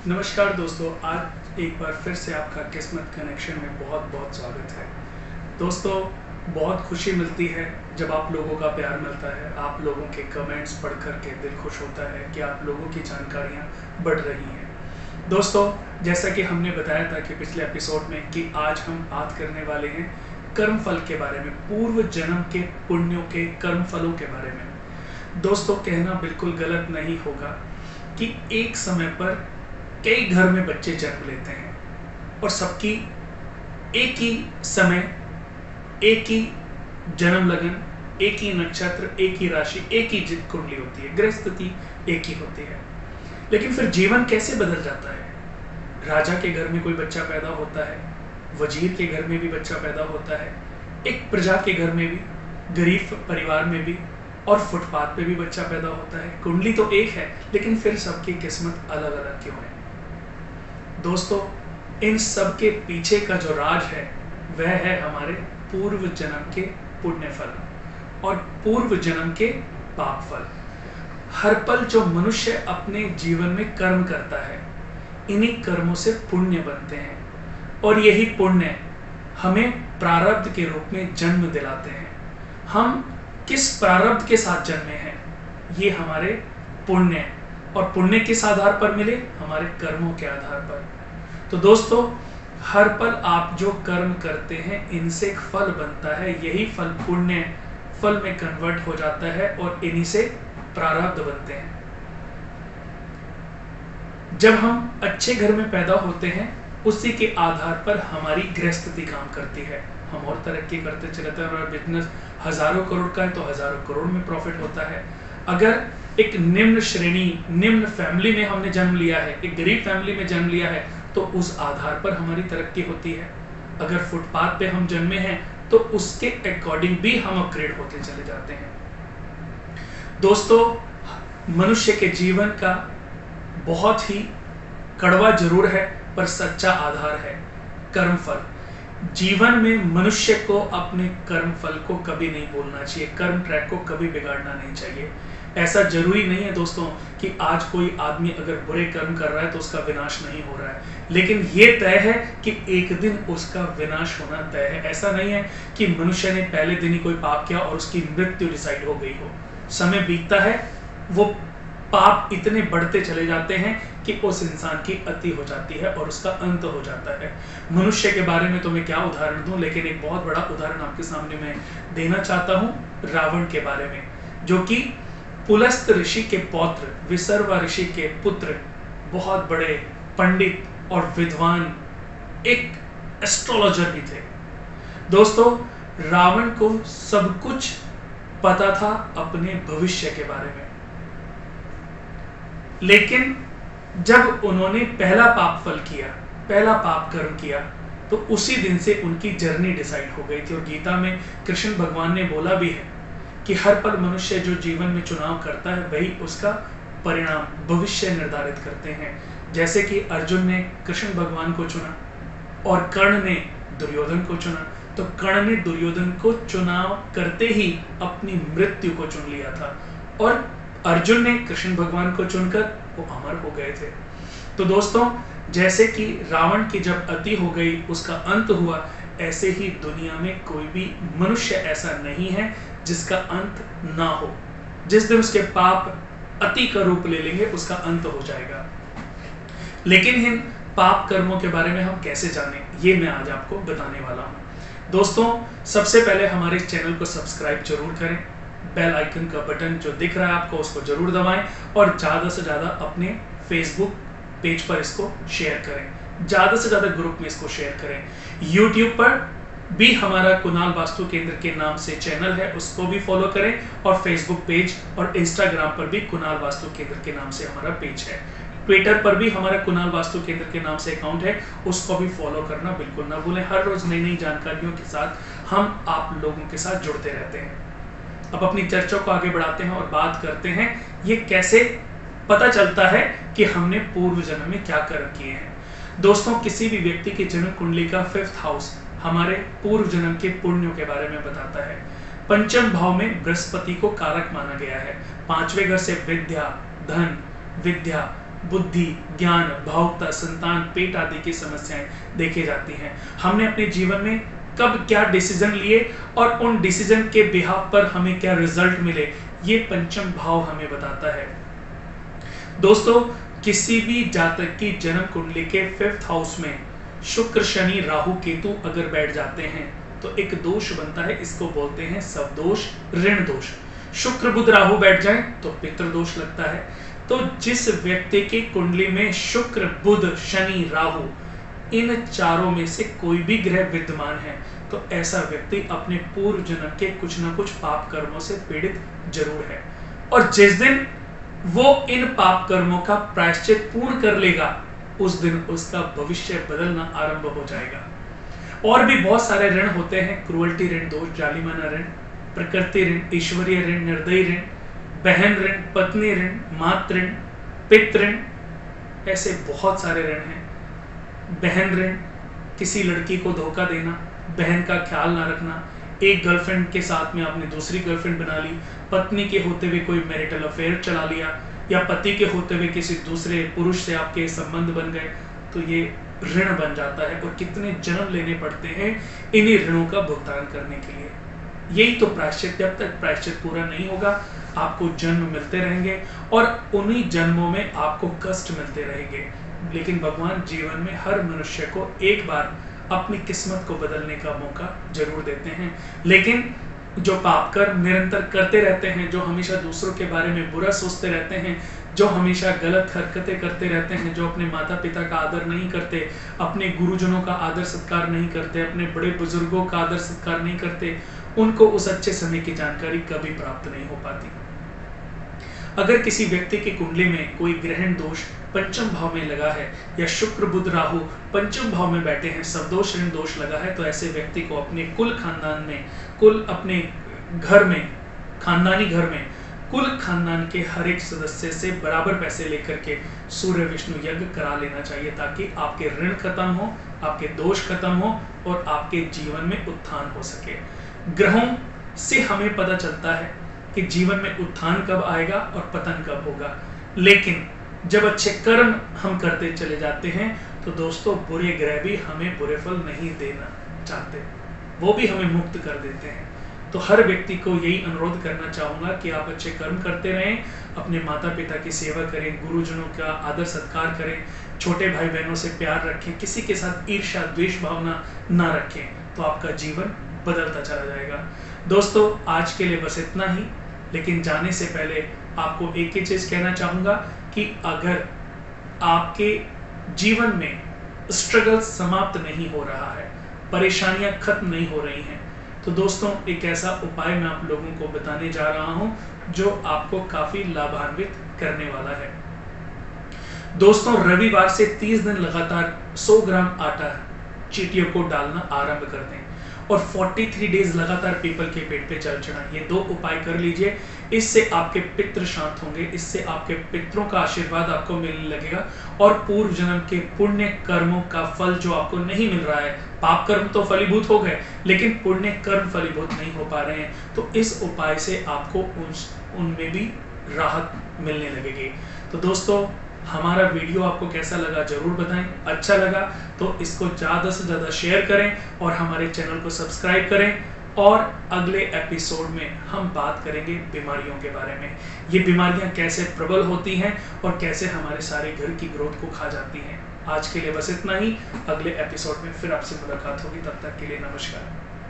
नमस्कार दोस्तों, आज एक बार फिर से आपका किस्मत कनेक्शन में बहुत बहुत स्वागत है। दोस्तों, बहुत खुशी मिलती है जब आप लोगों का प्यार मिलता है। आप लोगों के कमेंट्स पढ़ कर के दिल खुश होता है कि आप लोगों की जानकारियाँ बढ़ रही हैं। दोस्तों, जैसा कि हमने बताया था कि पिछले एपिसोड में कि आज हम बात करने वाले हैं कर्म फल के बारे में, पूर्व जन्म के पुण्यों के कर्म फलों के बारे में। दोस्तों, कहना बिल्कुल गलत नहीं होगा कि एक समय पर कई घर में बच्चे जन्म लेते हैं और सबकी एक ही समय, एक ही जन्म लगन, एक ही नक्षत्र, एक ही राशि, एक ही कुंडली होती है, ग्रह स्थिति एक ही होती है। लेकिन फिर जीवन कैसे बदल जाता है? राजा के घर में कोई बच्चा पैदा होता है, वजीर के घर में भी बच्चा पैदा होता है, एक प्रजा के घर में भी, गरीब परिवार में भी, और फुटपाथ पे भी बच्चा पैदा होता है। कुंडली तो एक है, लेकिन फिर सबकी किस्मत अलग अलग क्यों है? दोस्तों, इन सब के पीछे का जो राज है वह है हमारे पूर्व जन्म के पुण्य फल और पूर्व जन्म के पाप फल। हर पल जो मनुष्य अपने जीवन में कर्म करता है, इन्हीं कर्मों से पुण्य बनते हैं और यही पुण्य हमें प्रारब्ध के रूप में जन्म दिलाते हैं। हम किस प्रारब्ध के साथ जन्मे हैं, ये हमारे पुण्य, और पुण्य किस आधार पर मिले? हमारे कर्मों के आधार पर। तो दोस्तों, हर पल आप जो कर्म करते हैं इनसे एक फल बनता है, यही फल पुण्य फल में कन्वर्ट हो जाता है और इन्हीं से प्रारब्ध बनते हैं। जब हम अच्छे घर में पैदा होते हैं, उसी के आधार पर हमारी गृहस्थी काम करती है। हम और तरक्की करते चलते हैं और बिजनेस हजारों करोड़ का है तो हजारों करोड़ में प्रॉफिट होता है। अगर एक निम्न श्रेणी, निम्न फैमिली में हमने जन्म लिया है, एक गरीब फैमिली में जन्म लिया है, तो उस आधार पर हमारी तरक्की होती है। अगर फुटपाथ पे हम जन्मे हैं तो उसके अकॉर्डिंग भी हम अपग्रेड होते चले जाते हैं। दोस्तों, मनुष्य के जीवन का बहुत ही कड़वा जरूर है पर सच्चा आधार है कर्म फल। जीवन में मनुष्य को अपने कर्म फल को कभी नहीं भूलना चाहिए, कर्म ट्रैक को कभी बिगाड़ना नहीं चाहिए। ऐसा जरूरी नहीं है दोस्तों कि आज कोई आदमी अगर बुरे कर्म कर रहा है तो उसका विनाश नहीं हो रहा है, लेकिन ये तय है कि एक दिन उसका विनाश होना तय है। ऐसा नहीं है कि मनुष्य ने पहले दिन ही कोई पाप किया और उसकी मृत्यु डिसाइड हो गई हो। समय बीतता है, वो पाप इतने बढ़ते चले जाते हैं कि उस इंसान की अति हो जाती है और उसका अंत हो जाता है। मनुष्य के बारे में तो मैं क्या उदाहरण दूं, लेकिन एक बहुत बड़ा उदाहरण आपके सामने मैं देना चाहता हूं, रावण के बारे में, जो कि पुलस्त ऋषि के पौत्र, विसर्वा ऋषि के पुत्र, बहुत बड़े पंडित और विद्वान, एक एस्ट्रोलॉजर भी थे। दोस्तों, रावण को सब कुछ पता था अपने भविष्य के बारे में, लेकिन जब उन्होंने पहला पाप फल किया, पहला पाप कर्म किया, तो उसी दिन से उनकी जर्नी डिसाइड हो गई थी। और गीता में कृष्ण भगवान ने बोला भी है कि हर पल मनुष्य जो जीवन में चुनाव करता है वही उसका परिणाम, भविष्य निर्धारित करते हैं। जैसे कि अर्जुन ने कृष्ण भगवान को चुना और कर्ण ने दुर्योधन को चुना, तो कर्ण ने दुर्योधन को चुनाव करते ही अपनी मृत्यु को चुन लिया था और अर्जुन ने कृष्ण भगवान को चुनकर वो अमर हो गए थे। तो दोस्तों, जैसे कि रावण की जब अति हो गई, उसका अंत हुआ, ऐसे ही दुनिया में कोई भी मनुष्य ऐसा नहीं है जिसका अंत ना हो। जिस दिन उसके पाप अति का रूप ले लेंगे, उसका अंत हो जाएगा। लेकिन इन पाप कर्मों के बारे में हम कैसे जानें, ये मैं आज आपको बताने वाला हूं। दोस्तों, सबसे पहले हमारे चैनल को सब्सक्राइब जरूर करें, बेल आइकन का बटन जो दिख रहा है आपको उसको जरूर दबाएं और ज्यादा से ज्यादा अपने फेसबुक पेज पर इसको शेयर करें, ज्यादा से ज्यादा ग्रुप में इसको शेयर करें। यूट्यूब पर भी हमारा कुणाल वास्तु केंद्र के नाम से चैनल है, उसको भी फॉलो करें और फेसबुक पेज और इंस्टाग्राम पर भी कुणाल वास्तु केंद्र के नाम से हमारा पेज है। ट्विटर पर भी हमारा कुणाल वास्तु केंद्र के नाम से अकाउंट है, उसको भी फॉलो करना बिल्कुल ना भूलें। हर रोज नई नई जानकारियों के साथ हम आप लोगों के साथ जुड़ते रहते हैं। अब अपनी चर्चा को आगे बढ़ाते हैं और बात करते हैं ये कैसे पता चलता है कि हमने पूर्व जन्म में क्या कर्म किए हैं। दोस्तों, किसी भी व्यक्ति की जन्म कुंडली का 5th हाउस हमारे पूर्व जन्म के पुण्यों के बारे में बताता है। पंचम भाव में बृहस्पति को कारक माना गया है। 5वें घर से विद्या, धन, विद्या, बुद्धि, ज्ञान, भावुकता, संतान, पेट आदि की समस्याएं देखी जाती हैं। हमने अपने जीवन में कब क्या डिसीजन लिए और उन डिसीजन के बिहाफ पर हमें क्या रिजल्ट मिले, ये पंचम भाव हमें बताता है। दोस्तों, किसी भी जातक की जन्म कुंडली के 5th हाउस में शुक्र, शनि, राहु, केतु अगर बैठ जाते हैं तो एक दोष बनता है, इसको बोलते हैं सबदोष, ऋण दोष। शुक्र, बुध, राहु बैठ जाए तो पितृदोष लगता है। तो जिस व्यक्ति की कुंडली में शुक्र, बुध, शनि, राहु इन चारों में से कोई भी ग्रह विद्यमान है तो ऐसा व्यक्ति अपने पूर्व जन्म के कुछ ना कुछ पाप कर्मों से पीड़ित जरूर है। और जिस दिन वो इन पाप कर्मों का प्रायश्चित पूर्ण कर लेगा उस दिन उसका भविष्य बदलना आरंभ हो जाएगा। और भी बहुत सारे ऋण होते हैं, क्रूअल्टी ऋण, दोष, जालिमाना ऋण, प्रकृति ऋण, ईश्वरीय ऋण, निर्दयी ऋण, बहन ऋण, पत्नी ऋण, मातृ ऋण, पितृ ऋण, ऐसे बहुत सारे ऋण हैं। बहन ऋण, किसी लड़की को धोखा देना, बहन का ख्याल ना रखना, एक गर्लफ्रेंड के साथ में आपने दूसरी गर्लफ्रेंड बना ली, पत्नी के होते हुए कोई मैरिटल अफेयर चला लिया, या पति के होते हुए किसी दूसरे पुरुष से आपके संबंध बन गए, तो ये ऋण बन जाता है। और कितने जन्म लेने पड़ते हैं इन्हीं ऋणों का भुगतान करने के लिए। यही तो प्रायश्चित, जब तक प्रायश्चित पूरा नहीं होगा आपको जन्म मिलते रहेंगे और उन्हीं जन्मों में आपको कष्ट मिलते रहेंगे। लेकिन भगवान जीवन में हर मनुष्य को एक बार अपनी किस्मत को बदलने का मौका जरूर देते हैं। लेकिन जो पाप कर्म निरंतर करते रहते हैं, जो हमेशा दूसरों के बारे में बुरा सोचते रहते हैं, जो हमेशा गलत हरकतें करते रहते हैं, जो अपने माता पिता का आदर नहीं करते, अपने गुरुजनों का आदर सत्कार नहीं करते, अपने बड़े बुजुर्गों का आदर सत्कार नहीं करते, उनको उस अच्छे समय की जानकारी कभी प्राप्त नहीं हो पाती। अगर किसी व्यक्ति की कुंडली में कोई ग्रहण दोष पंचम भाव में लगा है या शुक्र, बुध, राहु पंचम भाव में बैठे हैं, सबदोष, ऋण दोष लगा है, तो ऐसे व्यक्ति को अपने कुल खानदान में, कुल अपने घर में, खानदानी घर में कुल खानदान के हर एक सदस्य से बराबर पैसे लेकर के सूर्य विष्णु यज्ञ करा लेना चाहिए, ताकि आपके ऋण खत्म हो, आपके दोष खत्म हो और आपके जीवन में उत्थान हो सके। ग्रहों से हमें पता चलता है कि जीवन में उत्थान कब आएगा और पतन कब होगा, लेकिन जब अच्छे कर्म हम करते चले जाते हैं तो दोस्तों बुरे ग्रह भी हमें बुरे फल नहीं देना चाहते, वो भी हमें मुक्त कर देते हैं। तो हर व्यक्ति को यही अनुरोध करना चाहूंगा कि आप अच्छे कर्म करते रहें, अपने माता पिता की सेवा करें, गुरुजनों का आदर सत्कार करें, छोटे भाई बहनों से प्यार रखें, किसी के साथ ईर्ष्या द्वेष भावना ना रखें, तो आपका जीवन बदलता चला जाएगा। दोस्तों आज के लिए बस इतना ही, लेकिन जाने से पहले आपको एक ही चीज कहना चाहूंगा कि अगर आपके जीवन में स्ट्रगल समाप्त नहीं हो रहा है, परेशानियां खत्म नहीं हो रही हैं, तो दोस्तों एक ऐसा उपाय मैं आप लोगों को बताने जा रहा हूं जो आपको काफी लाभान्वित करने वाला है। दोस्तों रविवार से 30 दिन लगातार 100 ग्राम आटा चींटियों को डालना आरंभ कर दें और 43 डेज लगातार पीपल के पेड़ पे जल चढ़ाएं। ये 2 उपाय कर लीजिए, इससे आपके पितृ शांत होंगे, इससे आपके पितरों का आशीर्वाद आपको मिलने लगेगा और पूर्व जन्म के पुण्य कर्मों का फल जो आपको नहीं मिल रहा है, पाप कर्म तो फलीभूत हो गए लेकिन पुण्य कर्म फलीभूत नहीं हो पा रहे हैं, तो इस उपाय से आपको उनमें भी राहत मिलने लगेगी। तो दोस्तों हमारा वीडियो आपको कैसा लगा जरूर बताएं, अच्छा लगा तो इसको ज़्यादा से ज़्यादा शेयर करें और हमारे चैनल को सब्सक्राइब करें। और अगले एपिसोड में हम बात करेंगे बीमारियों के बारे में, ये बीमारियां कैसे प्रबल होती हैं और कैसे हमारे सारे घर की ग्रोथ को खा जाती हैं। आज के लिए बस इतना ही, अगले एपिसोड में फिर आपसे मुलाकात होगी, तब तक के लिए नमस्कार।